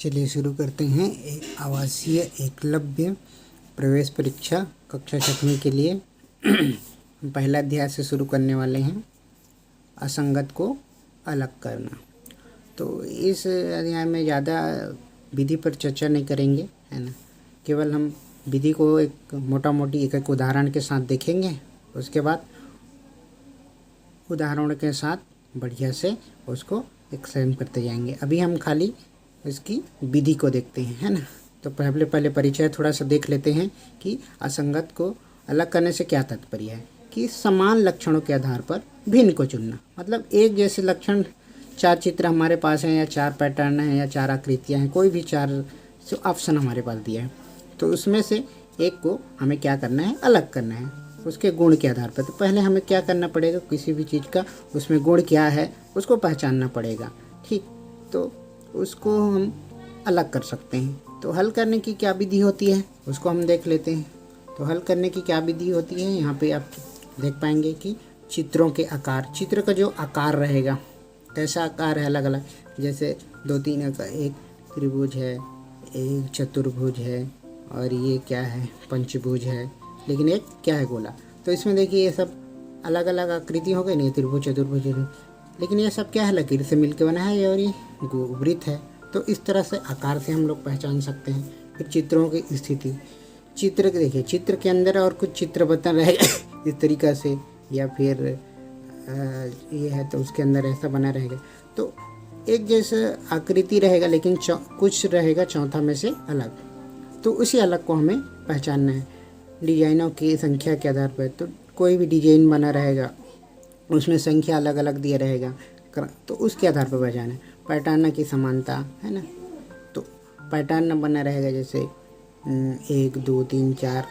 चलिए शुरू करते हैं। आवासीय एकलव्य प्रवेश परीक्षा कक्षा 6वीं के लिए पहला अध्याय से शुरू करने वाले हैं, असंगत को अलग करना। तो इस अध्याय में ज़्यादा विधि पर चर्चा नहीं करेंगे, है ना। केवल हम विधि को एक मोटा मोटी एक उदाहरण के साथ देखेंगे, उसके बाद उदाहरण के साथ बढ़िया से उसको एक्सप्लेन करते जाएंगे। अभी हम खाली इसकी विधि को देखते हैं, है ना। तो पहले परिचय थोड़ा सा देख लेते हैं कि असंगत को अलग करने से क्या तात्पर्य है। कि समान लक्षणों के आधार पर भिन्न को चुनना, मतलब एक जैसे लक्षण 4 चित्र हमारे पास हैं या 4 पैटर्न हैं या 4 आकृतियां हैं, कोई भी 4 ऑप्शन हमारे पास दिया है, तो उसमें से एक को हमें क्या करना है, अलग करना है उसके गुण के आधार पर। तो पहले हमें क्या करना पड़ेगा, किसी भी चीज़ का उसमें गुण क्या है उसको पहचानना पड़ेगा, ठीक। तो उसको हम अलग कर सकते हैं। तो हल करने की क्या विधि होती है उसको हम देख लेते हैं। तो हल करने की क्या विधि होती है, यहाँ पे आप देख पाएंगे कि चित्रों के आकार, चित्र का जो आकार रहेगा, कैसा आकार है अलग अलग, जैसे 2-3 आकार, एक त्रिभुज है, एक चतुर्भुज है, और ये क्या है, पंचभुज है, लेकिन एक क्या है, गोला। तो इसमें देखिए ये सब अलग अलग आकृति हो गई, नहीं त्रिभुज चतुर्भुज, लेकिन ये सब क्या है, लकीर से मिलकर बना है और ये वृत्त है। तो इस तरह से आकार से हम लोग पहचान सकते हैं। फिर चित्रों की स्थिति, चित्र देखिए, चित्र के अंदर और कुछ चित्र बता रहेगा इस तरीक़ा से, या फिर ये है तो उसके अंदर ऐसा बना रहेगा। तो एक जैसा आकृति रहेगा, लेकिन कुछ रहेगा चौथा में से अलग। तो उसी अलग को हमें पहचानना है डिजाइनों की संख्या के आधार पर। तो कोई भी डिजाइन बना रहेगा उसमें संख्या अलग अलग दिया रहेगा, तो उसके आधार पर पहचाना है। पैटर्न की समानता, है ना। तो पैटर्न बना रहेगा जैसे 1 2 3 4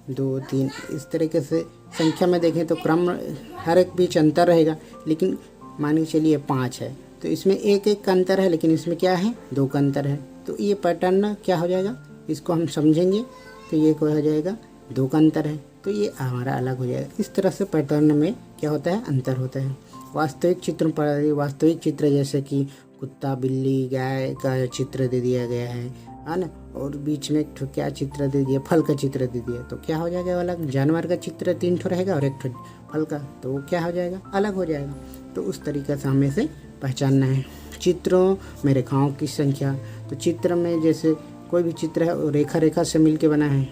2 3, इस तरीके से संख्या में देखें तो क्रम हर एक बीच अंतर रहेगा, लेकिन मान के चलिए 5 है तो इसमें एक का अंतर है, लेकिन इसमें क्या है, 2 का अंतर है। तो ये पैटर्न क्या हो जाएगा, इसको हम समझेंगे तो ये क्या हो जाएगा, 2 का अंतर है, तो ये हमारा अलग हो जाएगा। इस तरह से पैटर्न में क्या होता है, अंतर होता है। वास्तविक चित्र पर, वास्तविक चित्र जैसे कि कुत्ता बिल्ली गाय का चित्र दे दिया गया है ना, और बीच में एक क्या चित्र दे दिया, फल का चित्र दे दिया, तो क्या हो जाएगा अलग। जानवर का चित्र 3 ठो रहेगा और 1 ठो फल का, तो वो क्या हो जाएगा, अलग हो जाएगा। तो उस तरीके से हमें से पहचानना है। चित्रों में रेखाओं की संख्या, तो चित्र में जैसे कोई भी चित्र है वो रेखा रेखा से मिल के बना है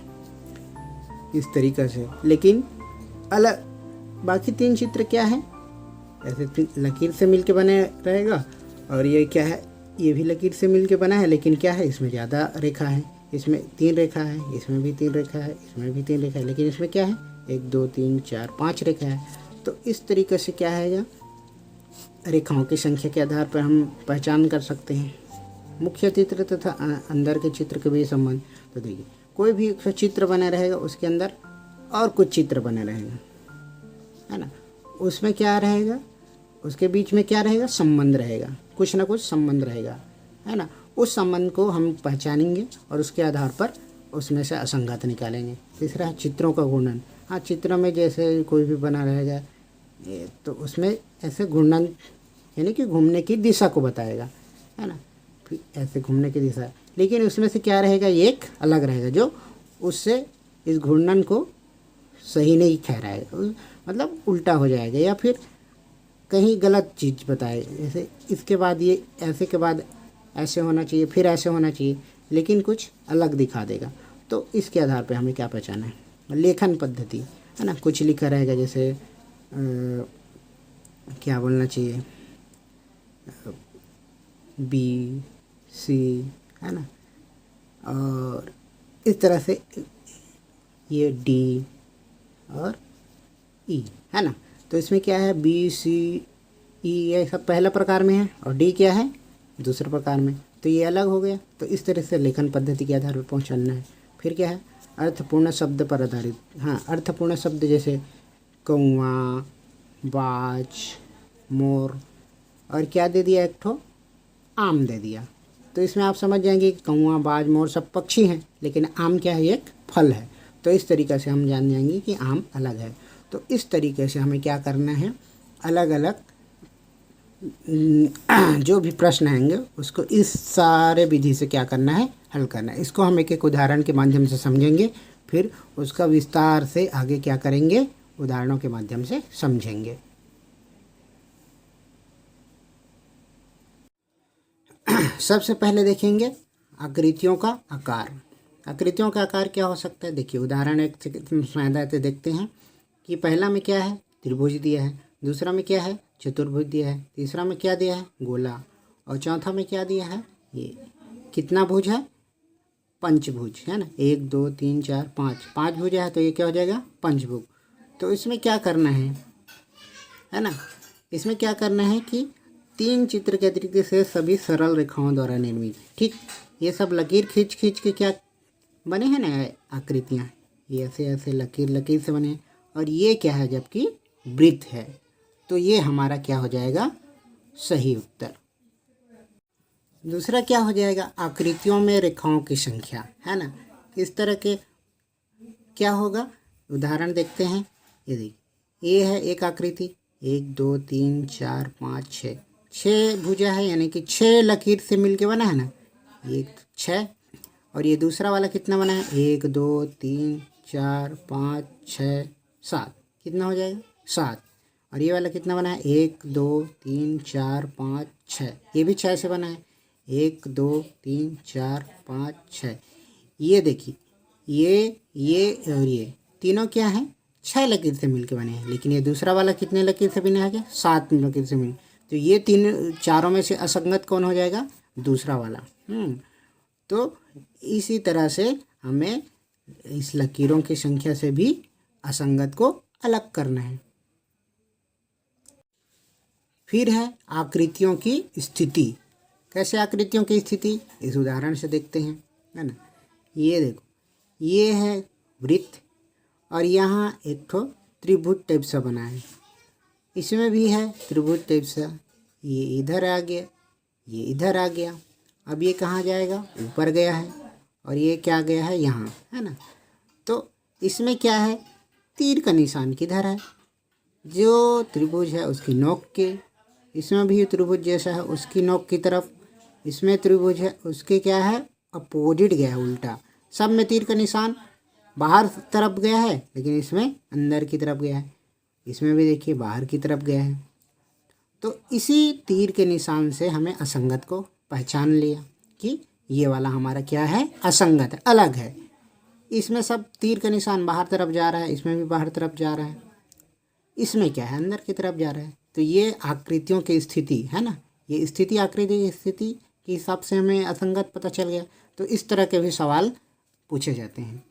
इस तरीक़े से, लेकिन अलग बाकी 3 चित्र क्या है, ऐसे लकीर से मिल के बने रहेगा। और ये क्या है, ये भी लकीर से मिल के बना है, लेकिन क्या है, इसमें ज़्यादा रेखा है, इसमें 3 रेखा है, इसमें भी 3 रेखा है, इसमें भी 3 रेखा है, लेकिन इसमें क्या है, 1 2 3 4 5 रेखा है। तो इस तरीके से क्या है, रेखाओं की संख्या के आधार पर हम पहचान कर सकते हैं मुख्य चित्र तथा अंदर के चित्र के भी संबंध। तो देखिए कोई भी चित्र बना रहेगा उसके अंदर और कुछ चित्र बने रहेगा, है ना। उसमें क्या रहेगा, उसके बीच में क्या रहेगा, संबंध रहेगा, कुछ ना कुछ संबंध रहेगा, है ना। उस संबंध को हम पहचानेंगे और उसके आधार पर उसमें से असंगत निकालेंगे। तीसरा चित्रों का घूर्णन, हाँ, चित्रों में जैसे कोई भी बना रहेगा तो उसमें ऐसे घूर्णन यानी कि घूमने की दिशा को बताएगा, है ना। फिर ऐसे घूमने की दिशा, लेकिन उसमें से क्या रहेगा, एक अलग रहेगा जो उससे इस घूर्णन को सही नहीं ठहराएगा, मतलब उल्टा हो जाएगा या फिर कहीं गलत चीज़ बताएगा। जैसे इसके बाद ये ऐसे के बाद ऐसे होना चाहिए, फिर ऐसे होना चाहिए, लेकिन कुछ अलग दिखा देगा। तो इसके आधार पे हमें क्या पहचाना है, लेखन पद्धति, है ना। कुछ लिखा रहेगा जैसे क्या बोलना चाहिए, BC, है ना, और इस तरह से ये D और E, है ना। तो इसमें क्या है, BCE ये सब पहला प्रकार में है और D क्या है, दूसरे प्रकार में, तो ये अलग हो गया। तो इस तरह से लेखन पद्धति के आधार पर पहुंचाना है। फिर क्या है, अर्थपूर्ण शब्द पर आधारित, हाँ, अर्थपूर्ण शब्द जैसे कौवा, बाज, मोर, और क्या दे दिया, एक ठो आम दे दिया। तो इसमें आप समझ जाएंगे कि कौवा बाज मोर सब पक्षी हैं, लेकिन आम क्या है, एक फल है। तो इस तरीक़े से हम जान जाएंगे कि आम अलग है। तो इस तरीके से हमें क्या करना है, अलग अलग जो भी प्रश्न आएंगे उसको इस सारे विधि से क्या करना है, हल करना है। इसको हम एक एक उदाहरण के माध्यम से समझेंगे, फिर उसका विस्तार से आगे क्या करेंगे, उदाहरणों के माध्यम से समझेंगे। सबसे पहले देखेंगे आकृतियों का आकार। आकृतियों का आकार क्या हो सकता है, देखिए उदाहरण एक सहायता से देखते हैं कि पहला में क्या है, त्रिभुज दिया है, दूसरा में क्या है, चतुर्भुज दिया है, तीसरा में क्या दिया है, गोला, और चौथा में क्या दिया है, ये कितना भुज है, पंचभुज है ना, 1 2 3 4 5, 5 भुजा है तो ये क्या हो जाएगा, पंचभुज। तो इसमें क्या करना है ना, इसमें क्या करना है कि 3 चित्र के तरीके से सभी सरल रेखाओं द्वारा निर्मित, ठीक, ये सब लकीर खींच खींच के क्या बने हैं ना आकृतियाँ, ये ऐसे ऐसे लकीर लकीर से बने हैं, और ये क्या है, जबकि वृत्त है, तो ये हमारा क्या हो जाएगा, सही उत्तर। दूसरा क्या हो जाएगा, आकृतियों में रेखाओं की संख्या, है ना, इस तरह के क्या होगा, उदाहरण देखते हैं। ये देखिए, ये है एक आकृति, 1 2 3 4 5 6, 6 भुजा है, यानी कि 6 लकीर से मिलके बना है ना, एक 6, और ये दूसरा वाला कितना बना है, 1 2 3 4 5 6 7, कितना हो जाएगा, 7, और ये वाला कितना बना है, 1 2 3 4 5 6, ये भी 6 से बना है, 1 2 3 4 5 6, ये देखिए ये और ये तीनों क्या हैं, 6 लकीर से मिलके बने हैं, लेकिन ये दूसरा वाला कितने लकीर से बना है, 7 लकीर से मिले, तो ये चारों में से असंगत कौन हो जाएगा, दूसरा वाला। तो इसी तरह से हमें इस लकीरों की संख्या से भी असंगत को अलग करना है। फिर है आकृतियों की स्थिति। कैसे आकृतियों की स्थिति, इस उदाहरण से देखते हैं, है ना, ये देखो, ये है वृत्त, और यहाँ एक ठो त्रिभुज टाइप सा बना है, इसमें भी है त्रिभुज टाइप सा, ये इधर आ गया, ये इधर आ गया, अब ये कहाँ जाएगा, ऊपर गया है, और ये क्या गया है, यहाँ, है ना। तो इसमें क्या है, तीर का निशान किधर है, जो त्रिभुज है उसकी नोक के, इसमें भी त्रिभुज जैसा है उसकी नोक की तरफ, इसमें त्रिभुज है उसके क्या है, अपोजिट गया है, उल्टा, सब में तीर का निशान बाहर तरफ गया है, लेकिन इसमें अंदर की तरफ गया है, इसमें भी देखिए बाहर की तरफ गया है। तो इसी तीर के निशान से हमें असंगत को पहचान लिया कि ये वाला हमारा क्या है, असंगत है, अलग है, इसमें सब तीर का निशान बाहर तरफ जा रहा है, इसमें भी बाहर तरफ जा रहा है, इसमें क्या है, अंदर की तरफ जा रहा है। तो ये आकृतियों की स्थिति है ना, ये स्थिति आकृति की स्थिति के हिसाब से हमें असंगत पता चल गया। तो इस तरह के भी सवाल पूछे जाते हैं।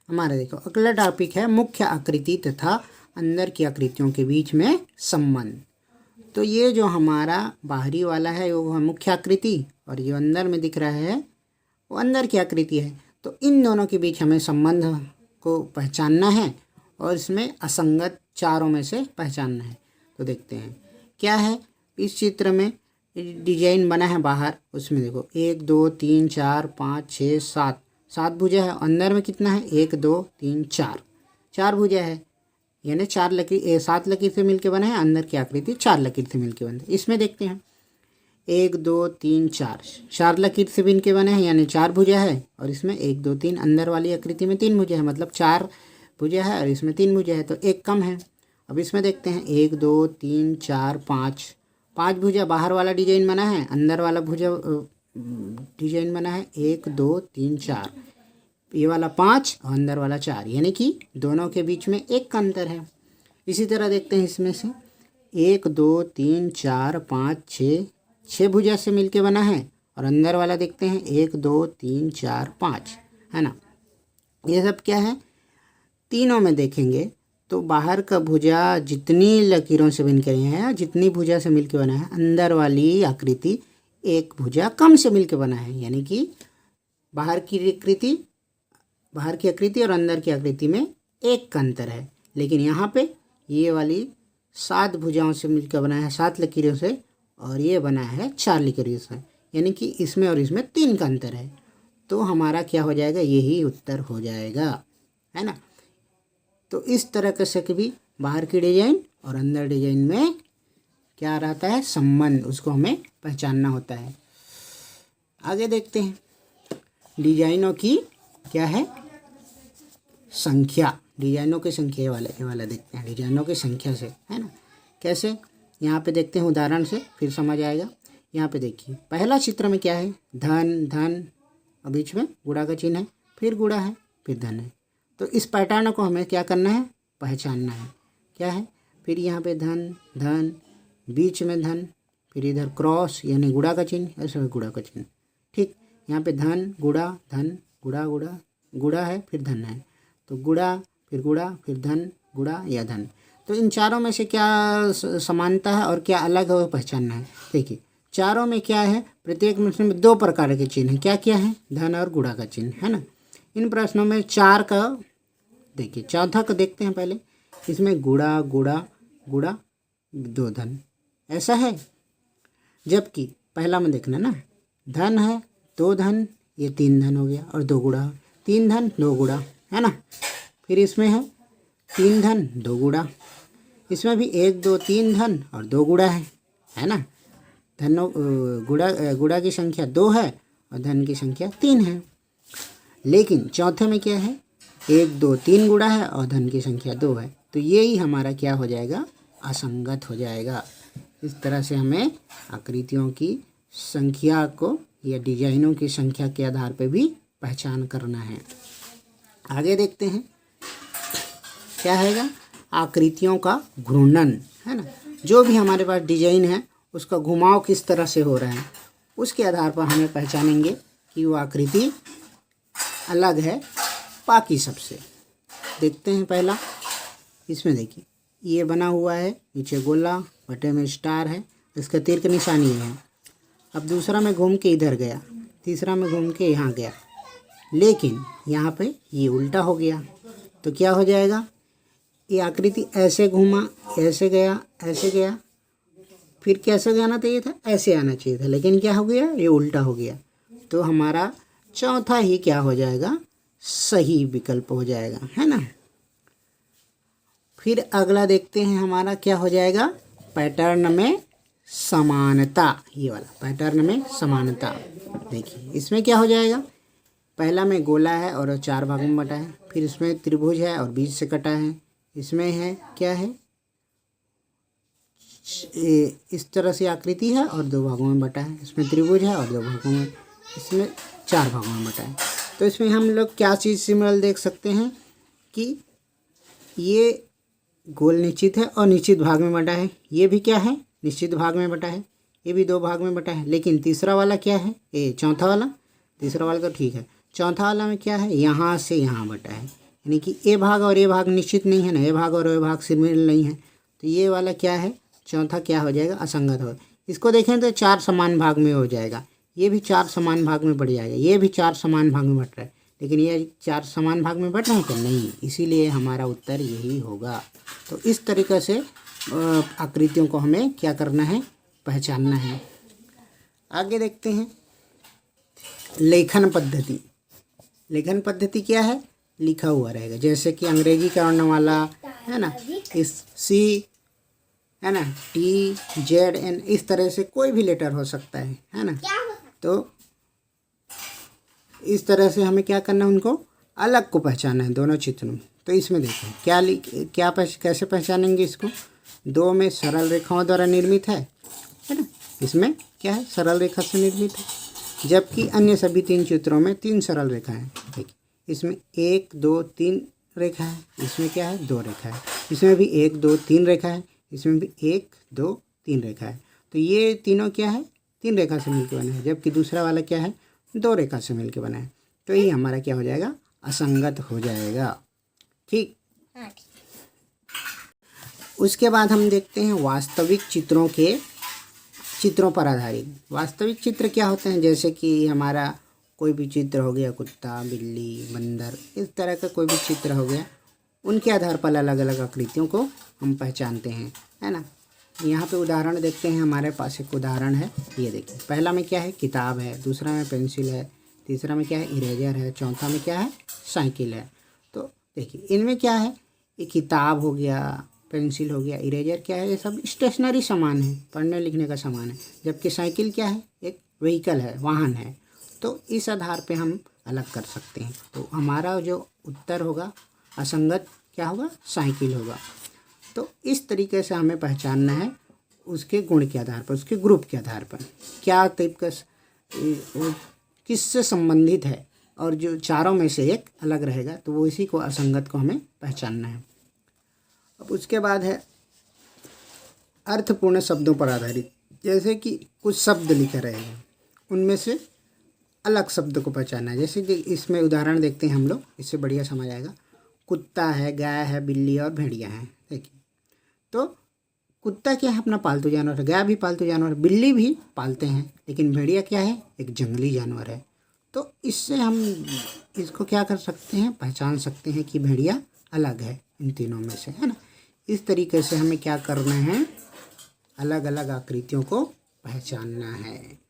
हमारा देखो अगला टॉपिक है मुख्य आकृति तथा अंदर की आकृतियों के बीच में संबंध। तो ये जो हमारा बाहरी वाला है वो है मुख्य आकृति, और जो अंदर में दिख रहा है वो अंदर की आकृति है। तो इन दोनों के बीच हमें संबंध को पहचानना है, और इसमें असंगत चारों में से पहचानना है। तो देखते हैं क्या है, इस चित्र में डिजाइन बना है बाहर, उसमें देखो 1 2 3 4 5 6 7, 7 भुजा है, अंदर में कितना है, 1 2 3 4, 4 भुजा है, यानी 4 लकीर 7 लकीर से मिलके बना है, अंदर की आकृति 4 लकीर से मिलके बना है। इसमें देखते हैं 1 2 3 4, 4 लकीर से मिलके बने हैं, यानी 4 भुजा है, और इसमें 1 2 3 अंदर वाली आकृति में 3 भुजा है, मतलब 4 भुजा है और इसमें 3 भुजा है, तो एक कम है। अब इसमें देखते हैं 1 2 3 4 5, 5 भुजा, बाहर वाला डिजाइन बना है, अंदर वाला भुजा डिजाइन बना है 1 2 3 4, ये वाला 5 और अंदर वाला 4, यानी कि दोनों के बीच में एक का अंतर है। इसी तरह देखते हैं इसमें से 1 2 3 4 5 6, 6 भुजा से मिलके बना है, और अंदर वाला देखते हैं 1 2 3 4 5, है ना। ये सब क्या है, तीनों में देखेंगे तो बाहर का भुजा जितनी लकीरों से बन के है, जितनी भुजा से मिलके बना है, अंदर वाली आकृति एक भुजा कम से मिलके बना है, यानी कि बाहर की आकृति और अंदर की आकृति में एक का अंतर है। लेकिन यहाँ पे ये वाली 7 भुजाओं से मिलकर बना है, 7 लकीरों से, और ये बना है 4 लकीरों से, यानी कि इसमें और इसमें 3 का अंतर है। तो हमारा क्या हो जाएगा, यही उत्तर हो जाएगा, है ना। तो इस तरह से भी बाहर की डिजाइन और अंदर डिजाइन में क्या रहता है, संबंध, उसको हमें पहचानना होता है। आगे देखते हैं, डिजाइनों की क्या है, संख्या। डिजाइनों की संख्या, ये वाला देखते हैं, डिजाइनों की संख्या से, है ना। कैसे, यहाँ पे देखते हैं उदाहरण से, फिर समझ आएगा। यहाँ पे देखिए, पहला चित्र में क्या है, धन, धन और बीच में गुणा का चिन्ह है, फिर गुणा है, फिर धन है। तो इस पैटर्न को हमें क्या करना है, पहचानना है। क्या है, फिर यहाँ पे धन, धन, बीच में धन, फिर इधर क्रॉस यानी गुणा का चिन्ह, ऐसे गुणा का चिन्ह। ठीक, यहाँ पे धन, गुणा, धन, गुणा, गुणा, गुणा है, फिर धन है। तो गुणा, फिर धन, गुणा या धन। तो इन चारों में से क्या समानता है और क्या अलग है वो पहचानना है। देखिए, चारों में क्या है, प्रत्येक प्रश्न में 2 प्रकार के चिन्ह हैं। क्या क्या है, धन और गुणा का चिन्ह, है ना। इन प्रश्नों में 4 का, देखिए चौथा का देखते हैं पहले। इसमें गुणा, गुणा, गुणा, 2 धन, ऐसा है। जबकि पहला में देखना ना, धन है, 2 धन, ये 3 धन हो गया, और 2 गुणा, 3 धन 2 गुणा, है ना। फिर इसमें है 3 धन 2 गुणा, इसमें भी 1 2 3 धन और 2 गुणा है ना। धनों गुणा की संख्या 2 है और धन की संख्या 3 है। लेकिन चौथे में क्या है, 1 2 3 गुणा है और धन की संख्या 2 है। तो ये ही हमारा क्या हो जाएगा, असंगत हो जाएगा। इस तरह से हमें आकृतियों की संख्या को या डिजाइनों की संख्या के आधार पर भी पहचान करना है। आगे देखते हैं, क्या हैगा, आकृतियों का घूर्णन, है ना। जो भी हमारे पास डिजाइन है उसका घुमाव किस तरह से हो रहा है, उसके आधार पर हमें पहचानेंगे कि वो आकृति अलग है बाकी सबसे। देखते हैं पहला, इसमें देखिए ये बना हुआ है, नीचे गोला, बटे में स्टार है, इसका तीर का निशानी है। अब दूसरा में घूम के इधर गया, तीसरा में घूम के यहाँ गया, लेकिन यहाँ पे ये उल्टा हो गया। तो क्या हो जाएगा, ये आकृति ऐसे घूमा, ऐसे गया, ऐसे गया, फिर कैसे जाना चाहिए था, ऐसे आना चाहिए था, लेकिन क्या हो गया, ये उल्टा हो गया। तो हमारा चौथा ही क्या हो जाएगा, सही विकल्प हो जाएगा, है ना। फिर अगला देखते हैं, हमारा क्या हो जाएगा, पैटर्न में समानता। ये वाला पैटर्न में समानता, देखिए इसमें क्या हो जाएगा, पहला में गोला है और 4 भागों में बटा है, फिर इसमें त्रिभुज है और बीच से कटा है, इसमें है क्या है, इस तरह से आकृति है और 2 भागों में बटा है, इसमें त्रिभुज है और 2 भागों में, इसमें 4 भागों में बटा है। तो इसमें हम लोग क्या चीज़ सिमिलर देख सकते हैं कि ये गोल निश्चित है और निश्चित भाग में बटा है, ये भी क्या है, निश्चित भाग में बटा है, ये भी 2 भाग में बटा है। लेकिन तीसरा वाला क्या है, ये चौथा वाला, तीसरा वाला तो ठीक है, चौथा वाला में क्या है, यहाँ से यहाँ बटा है, यानी कि ए भाग और ए भाग निश्चित नहीं है ना, ए भाग और ए भाग सिमिलर नहीं है। तो ये वाला क्या है, चौथा क्या हो जाएगा, असंगत हो। इसको देखें तो 4 समान भाग में हो जाएगा, ये भी 4 समान भाग में बढ़ जाएगा, ये भी 4 समान भाग में बट रहा है, लेकिन ये 4 समान भाग में बट रहे हैं क्या, नहीं, इसीलिए हमारा उत्तर यही होगा। तो इस तरीक़े से आकृतियों को हमें क्या करना है, पहचानना है। आगे देखते हैं, लेखन पद्धति। लेखन पद्धति क्या है, लिखा हुआ रहेगा, जैसे कि अंग्रेजी का वर्णमाला है ना, इस सी है ना, टी जेड एन, इस तरह से कोई भी लेटर हो सकता है ना। तो इस तरह से हमें क्या करना है, उनको अलग को पहचानना है दोनों चित्रों में। तो इसमें देखो कैसे पहचानेंगे इसको, 2 में सरल रेखाओं द्वारा निर्मित है ना, इसमें क्या है, सरल रेखा से निर्मित है, जबकि अन्य सभी 3 चित्रों में 3 सरल रेखा है। देखिए इसमें 1 2 3 रेखा है, इसमें क्या है, 2 रेखा है, इसमें भी 1 2 3 रेखा है, इसमें भी 1 2 3 रेखा है। तो ये तीनों क्या है, 3 रेखा से मिलकर बना है, जबकि दूसरा वाला क्या है, 2 रेखा से मिलकर बना है। तो ये हमारा क्या हो जाएगा, असंगत हो जाएगा। ठीक, उसके बाद हम देखते हैं वास्तविक चित्रों पर आधारित। वास्तविक चित्र क्या होते हैं, जैसे कि हमारा कोई भी चित्र हो गया, कुत्ता, बिल्ली, बंदर, इस तरह का कोई भी चित्र हो गया, उनके आधार पर अलग अलग आकृतियों को हम पहचानते हैं, है ना। यहाँ पे उदाहरण देखते हैं, हमारे पास एक उदाहरण है, ये देखिए, पहला में क्या है, किताब है, दूसरा में पेंसिल है, तीसरा में क्या है, इरेजर है, चौथा में क्या है, साइकिल है। तो देखिए इनमें क्या है, ये किताब हो गया, पेंसिल हो गया, इरेजर क्या है, ये सब स्टेशनरी सामान है, पढ़ने लिखने का सामान है। जबकि साइकिल क्या है, एक व्हीकल है, वाहन है। तो इस आधार पे हम अलग कर सकते हैं। तो हमारा जो उत्तर होगा असंगत क्या होगा, साइकिल होगा। तो इस तरीके से हमें पहचानना है उसके गुण के आधार पर, उसके ग्रुप के आधार पर क्या टाइप का वो किससे संबंधित है, और जो चारों में से एक अलग रहेगा तो वो इसी को असंगत को हमें पहचानना है। अब उसके बाद है अर्थपूर्ण शब्दों पर आधारित। जैसे कि कुछ शब्द लिखे रहे हैं, उनमें से अलग शब्द को पहचानना है। जैसे कि इसमें उदाहरण देखते हैं हम लोग, इससे बढ़िया समझ आएगा। कुत्ता है, गाय है, बिल्ली और भेड़िया है। देखिए, तो कुत्ता क्या है, अपना पालतू जानवर है, गाय भी पालतू जानवर है, बिल्ली भी पालते हैं, लेकिन भेड़िया क्या है, एक जंगली जानवर है। तो इससे हम इसको क्या कर सकते हैं, पहचान सकते हैं कि भेड़िया अलग है इन तीनों में से, है ना। इस तरीके से हमें क्या करना है, अलग अलग आकृतियों को पहचानना है।